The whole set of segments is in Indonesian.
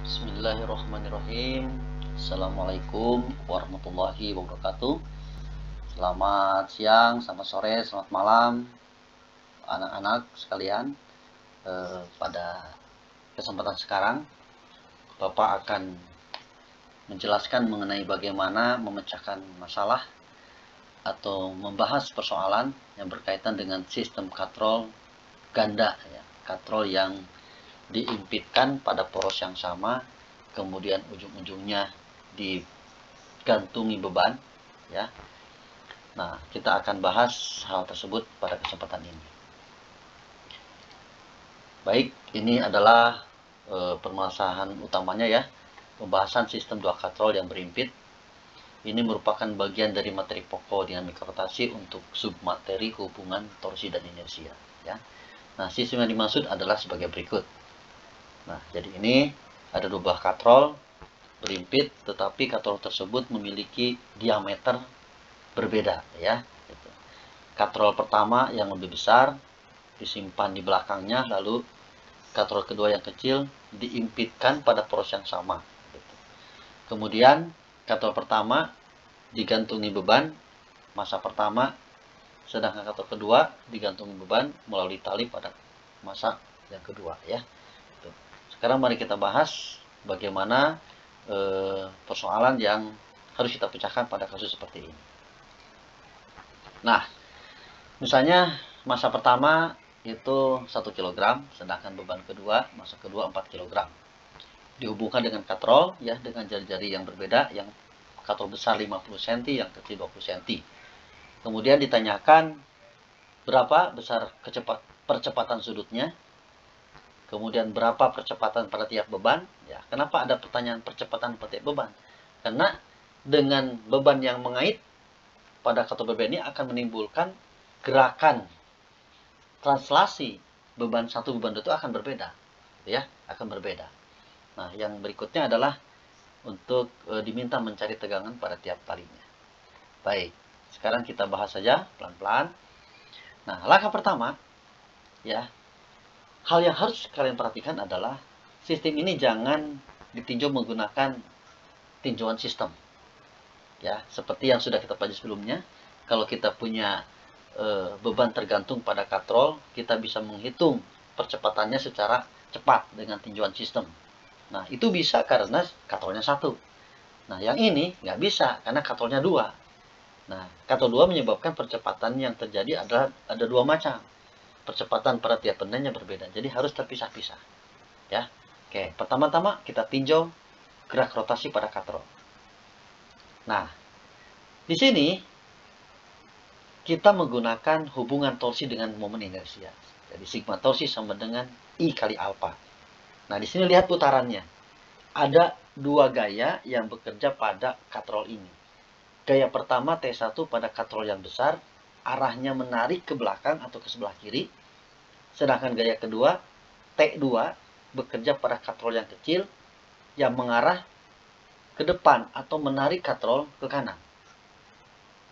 Bismillahirrahmanirrahim. Assalamualaikum warahmatullahi wabarakatuh. Selamat siang, selamat sore, selamat malam anak-anak sekalian. Pada kesempatan sekarang Bapak akan menjelaskan mengenai bagaimana memecahkan masalah atau membahas persoalan yang berkaitan dengan sistem katrol ganda, ya. Katrol yang diimpitkan pada poros yang sama, kemudian ujung-ujungnya digantungi beban, ya. Nah, kita akan bahas hal tersebut pada kesempatan ini. Baik, ini adalah permasalahan utamanya, ya. Pembahasan sistem dua katrol yang berimpit. Ini merupakan bagian dari materi pokok dinamika rotasi untuk submateri hubungan torsi dan inersia, ya. Nah, sistem yang dimaksud adalah sebagai berikut. Nah, jadi ini ada dua buah katrol berimpit, tetapi katrol tersebut memiliki diameter berbeda, ya. Katrol pertama yang lebih besar disimpan di belakangnya, lalu katrol kedua yang kecil diimpitkan pada poros yang sama. Kemudian katrol pertama digantungi beban masa pertama, sedangkan katrol kedua digantungi beban melalui tali pada masa yang kedua, ya. Sekarang mari kita bahas bagaimana persoalan yang harus kita pecahkan pada kasus seperti ini. Nah, misalnya masa pertama itu 1 kg, sedangkan beban kedua, masa kedua 4 kg. Dihubungkan dengan katrol, ya, dengan jari-jari yang berbeda, yang katrol besar 50 cm, yang kecil 20 cm. Kemudian ditanyakan berapa besar percepatan sudutnya, kemudian berapa percepatan pada tiap beban, ya. Kenapa ada pertanyaan percepatan pada tiap beban? Karena dengan beban yang mengait pada katrol berbeda ini akan menimbulkan gerakan translasi beban satu beban itu akan berbeda, ya, akan berbeda. Nah, yang berikutnya adalah untuk diminta mencari tegangan pada tiap talinya. Baik, sekarang kita bahas saja pelan-pelan. Nah, langkah pertama, ya, hal yang harus kalian perhatikan adalah sistem ini jangan ditinjau menggunakan tinjauan sistem, ya, seperti yang sudah kita pelajari sebelumnya. Kalau kita punya beban tergantung pada katrol, kita bisa menghitung percepatannya secara cepat dengan tinjauan sistem. Nah, itu bisa karena katrolnya 1. Nah, yang ini nggak bisa karena katrolnya 2. Nah, katrol 2 menyebabkan percepatan yang terjadi adalah ada 2 macam. Percepatan pada tiap bendanya berbeda, jadi harus terpisah-pisah, ya. Oke, pertama-tama kita tinjau gerak rotasi pada katrol. Nah, di sini kita menggunakan hubungan torsi dengan momen inersia. Jadi sigma torsi sama dengan I kali alfa. Nah, di sini lihat putarannya. Ada 2 gaya yang bekerja pada katrol ini. Gaya pertama T1 pada katrol yang besar, arahnya menarik ke belakang atau ke sebelah kiri. Sedangkan gaya kedua T2 bekerja pada katrol yang kecil yang mengarah ke depan atau menarik katrol ke kanan.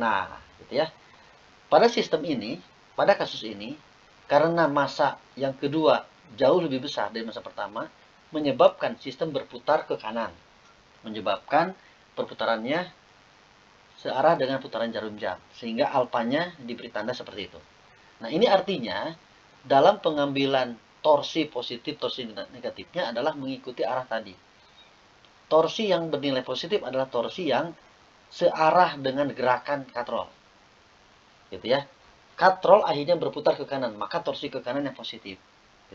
Nah, gitu ya. Pada sistem ini, pada kasus ini, karena masa yang kedua jauh lebih besar dari masa pertama, menyebabkan sistem berputar ke kanan. Menyebabkan perputarannya searah dengan putaran jarum jam. Sehingga alfanya diberi tanda seperti itu. Nah, ini artinya dalam pengambilan torsi positif, torsi negatifnya adalah mengikuti arah tadi. Torsi yang bernilai positif adalah torsi yang searah dengan gerakan katrol. Gitu ya. Katrol akhirnya berputar ke kanan, maka torsi ke kanan yang positif.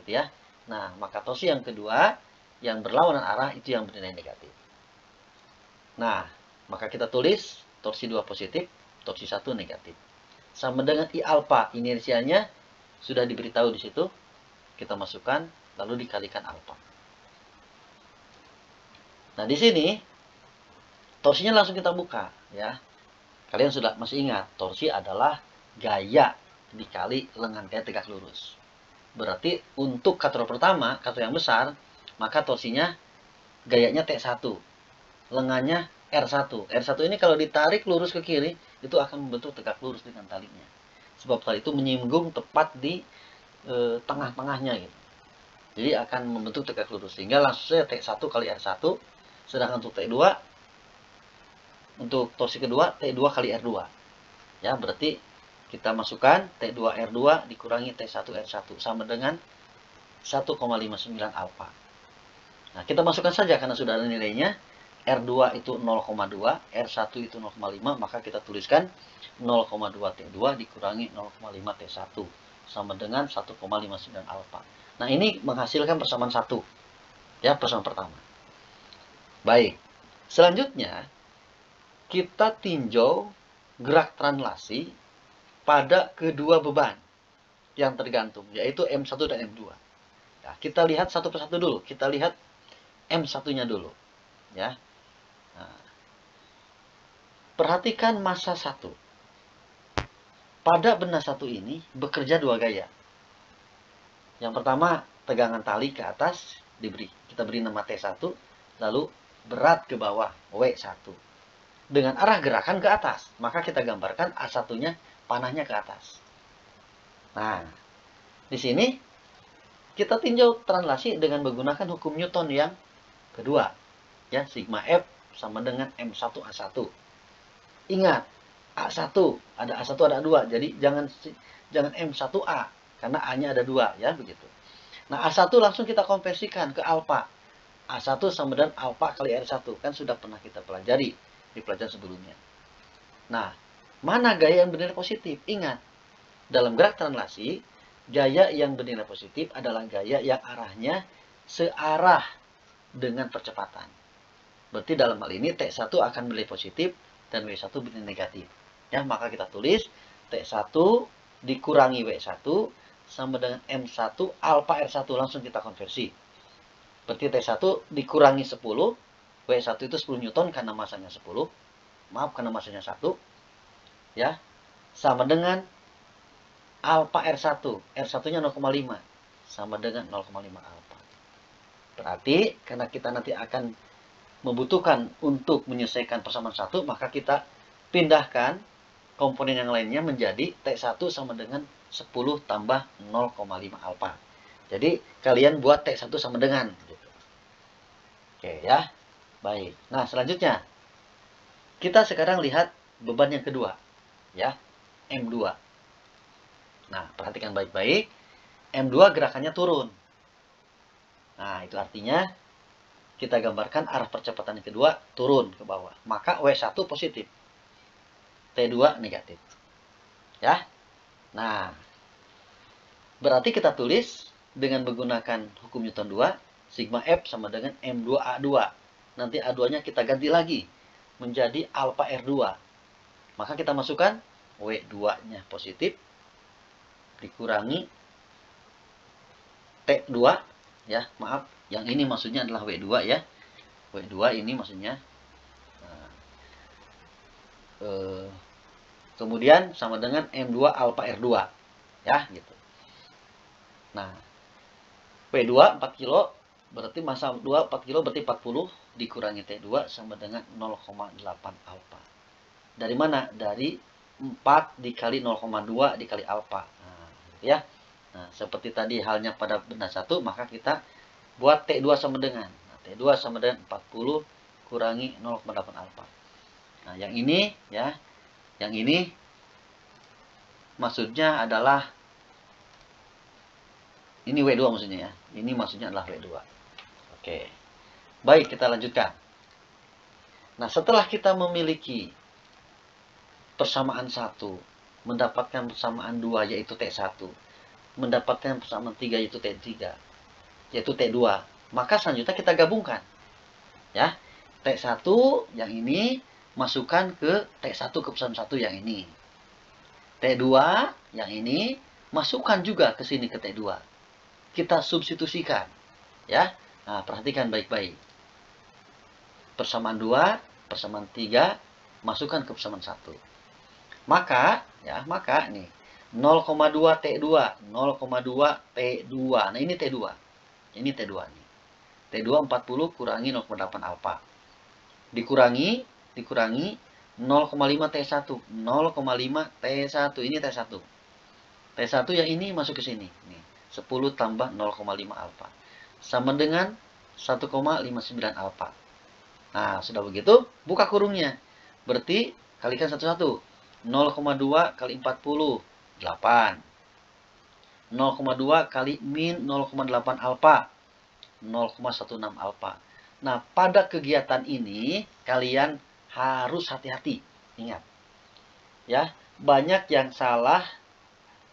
Gitu ya. Nah, maka torsi yang kedua yang berlawanan arah itu yang bernilai negatif. Nah, maka kita tulis torsi 2 positif, torsi 1 negatif. Sama dengan I alfa, inersianya sudah diberitahu di situ. Kita masukkan lalu dikalikan alfa. Nah, di sini torsinya langsung kita buka, ya. Kalian sudah masih ingat, torsi adalah gaya dikali lengan, gaya tegak lurus. Berarti untuk katrol pertama, katrol yang besar, maka torsinya gayanya T1. Lengannya R1. R1 ini kalau ditarik lurus ke kiri, itu akan membentuk tegak lurus dengan talinya. Sebab tali itu menyinggung tepat di tengah-tengahnya gitu. Jadi akan membentuk tegak lurus. Sehingga langsung saja T1 kali R1. Sedangkan untuk T2, untuk torsi kedua, T2 kali R2. Ya, berarti kita masukkan T2 R2 dikurangi T1 R1 sama dengan 1,59 alfa. Nah, kita masukkan saja karena sudah ada nilainya. R2 itu 0,2, R1 itu 0,5, maka kita tuliskan 0,2 T2 dikurangi 0,5 T1 sama dengan 1,59 alfa. Nah, ini menghasilkan persamaan 1. Ya, persamaan pertama. Baik. Selanjutnya, kita tinjau gerak translasi pada kedua beban yang tergantung, yaitu M1 dan M2. Nah, kita lihat satu persatu dulu. Kita lihat M1-nya dulu. Ya. Nah, perhatikan massa 1. Pada benda 1 ini bekerja dua gaya. Yang pertama, tegangan tali ke atas diberi. Kita beri nama T1, lalu berat ke bawah, W1. Dengan arah gerakan ke atas, maka kita gambarkan A1-nya panahnya ke atas. Nah, di sini kita tinjau translasi dengan menggunakan hukum Newton yang kedua. Ya, sigma F sama dengan M1A1. Ingat, A1, ada A1 ada 2. Jadi jangan M1A. Karena A-nya ada 2, ya, begitu. Nah, A1 langsung kita konversikan ke alfa. A1 sama dengan alfa kali R1. Kan sudah pernah kita pelajari di pelajaran sebelumnya. Nah, mana gaya yang bernilai positif? Ingat, dalam gerak translasi, gaya yang bernilai positif adalah gaya yang arahnya searah dengan percepatan. Berarti dalam hal ini T1 akan bernilai positif dan W1 bernilai negatif. Ya, maka kita tulis T1 dikurangi W1 sama dengan M1 alfa R1. Langsung kita konversi. Berarti T1 dikurangi 10. W1 itu 10 Newton karena masanya 10. Maaf, karena masanya 1. Ya. Sama dengan alfa R1. R1-nya 0,5. Sama dengan 0,5 alfa. Berarti, karena kita nanti akan membutuhkan untuk menyelesaikan persamaan 1, maka kita pindahkan komponen yang lainnya menjadi T1 sama dengan 10 tambah 0,5 alfa. Jadi kalian buat T1 sama dengan gitu. Oke ya. Baik. Nah, selanjutnya kita sekarang lihat beban yang kedua, ya. M2. Nah, perhatikan baik-baik. M2 gerakannya turun. Nah, itu artinya kita gambarkan arah percepatan yang kedua turun ke bawah. Maka W1 positif. T2 negatif. Ya. Nah, berarti kita tulis dengan menggunakan hukum Newton 2, sigma F sama dengan M2A2. Nanti A2-nya kita ganti lagi menjadi alfa R2. Maka kita masukkan W2-nya positif dikurangi T2, ya, maaf, yang ini maksudnya adalah W2 ya. W2 ini maksudnya kemudian sama dengan M2 alfa R2. Ya, gitu. Nah, P2 4 kilo, berarti massa 2 4 kilo, berarti 40 dikurangi T2 sama dengan 0,8 alfa. Dari mana? Dari 4 dikali 0,2 dikali alfa. Nah, gitu ya. Nah, seperti tadi halnya pada benda 1, maka kita buat T2 sama dengan. Nah, T2 sama dengan 40 kurangi 0,8 alfa. Nah, yang ini ya, yang ini maksudnya adalah ini W2 maksudnya ya. Ini maksudnya adalah W2. Oke. Baik, kita lanjutkan. Nah, setelah kita memiliki persamaan 1, mendapatkan persamaan 2 yaitu T1, mendapatkan persamaan 3 yaitu T3, yaitu T2, maka selanjutnya kita gabungkan. Ya. T1 yang ini masukkan ke T1 ke persamaan 1 yang ini. T2 yang ini masukkan juga ke sini ke T2. Kita substitusikan. Ya. Nah, perhatikan baik-baik. Persamaan 2, persamaan 3, masukkan ke persamaan 1. Maka, ya, maka nih 0,2 T2, 0,2 T2. Nah, ini T2. Ini T2 nih. T2 40 kurangi 0,8 alfa. Dikurangi 0,5 T1, 0,5 T1, ini T1. T1 yang ini masuk ke sini. Nih, 10 tambah 0,5 alfa. sama dengan 1,59 alfa. Nah, sudah begitu, buka kurungnya. Berarti kalikan satu-satu. 0,2 kali 40, 8. 0,2 kali min 0,8 alfa, 0,16 alfa. Nah, pada kegiatan ini kalian harus hati-hati. Ingat, ya, banyak yang salah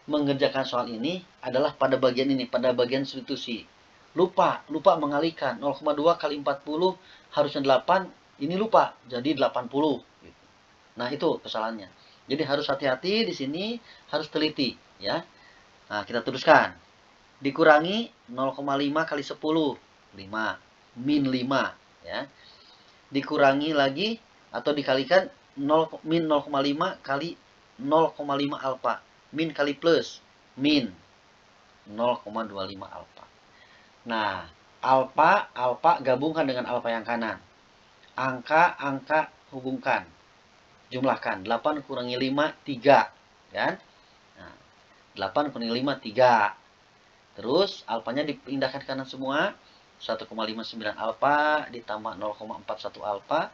mengerjakan soal ini adalah pada bagian ini, pada bagian substitusi. Lupa mengalihkan 0,2 kali 40 harusnya 8, ini lupa jadi 80. Nah, itu kesalahannya. Jadi harus hati-hati di sini, harus teliti, ya. Nah, kita teruskan. Dikurangi 0,5 kali 10, 5, min 5, ya. Dikurangi lagi atau dikalikan min 0,5 kali 0,5 alfa. Min kali plus, min 0,25 alfa. Nah, alfa gabungkan dengan alfa yang kanan. Angka hubungkan. Jumlahkan. 8 kurangi 5, 3. Kan? Nah, 8 kurangi 5, 3. Terus, alfanya dipindahkan ke kanan semua. 1,59 alfa ditambah 0,41 alfa.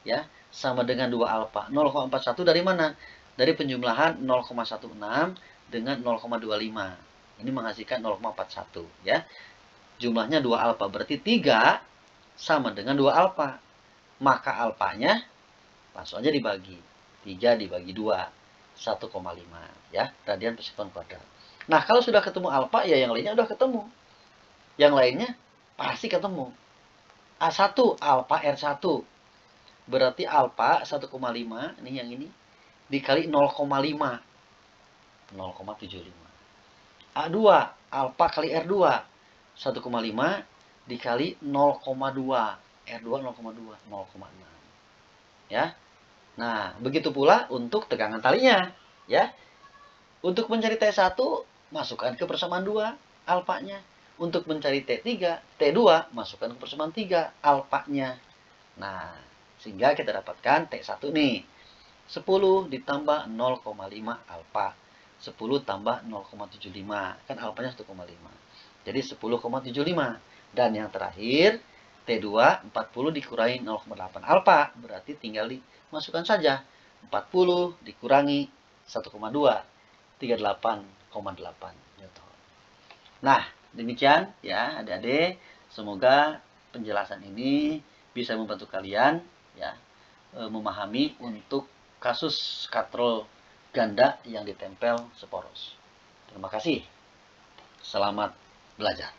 Ya, sama dengan 2 alfa. 0,41 dari mana? Dari penjumlahan 0,16 dengan 0,25. Ini menghasilkan 0,41. Ya. Jumlahnya 2 alfa. Berarti 3 sama dengan 2 alfa. Maka alfanya langsung aja dibagi. 3 dibagi 2. 1,5. Ya, radian per sekon kuadrat. Nah, kalau sudah ketemu alfa, ya yang lainnya udah ketemu. Yang lainnya pasti ketemu. A1 alfa R1. Berarti alfa 1,5. Ini yang ini. Dikali 0,5. 0,75. A2 alfa kali R2. 1,5 dikali 0,2. R2 0,2. 0,6. Ya. Nah, begitu pula untuk tegangan talinya. Ya. Untuk mencari T1, masukkan ke persamaan 2 alfanya. Untuk mencari T3, T2, masukkan ke persamaan 3 alfanya. Nah, sehingga kita dapatkan T1 nih. 10 ditambah 0,5 alfa. 10 tambah 0,75. Kan alfanya 1,5. Jadi 10,75. Dan yang terakhir, T2 40 dikurangi 0,8 alfa. Berarti tinggal dimasukkan saja. 40 dikurangi 1,2. 38,8 Newton. Nah, demikian ya adik-adik. Semoga penjelasan ini bisa membantu kalian ya memahami untuk kasus katrol ganda yang ditempel seporos. Terima kasih. Selamat belajar.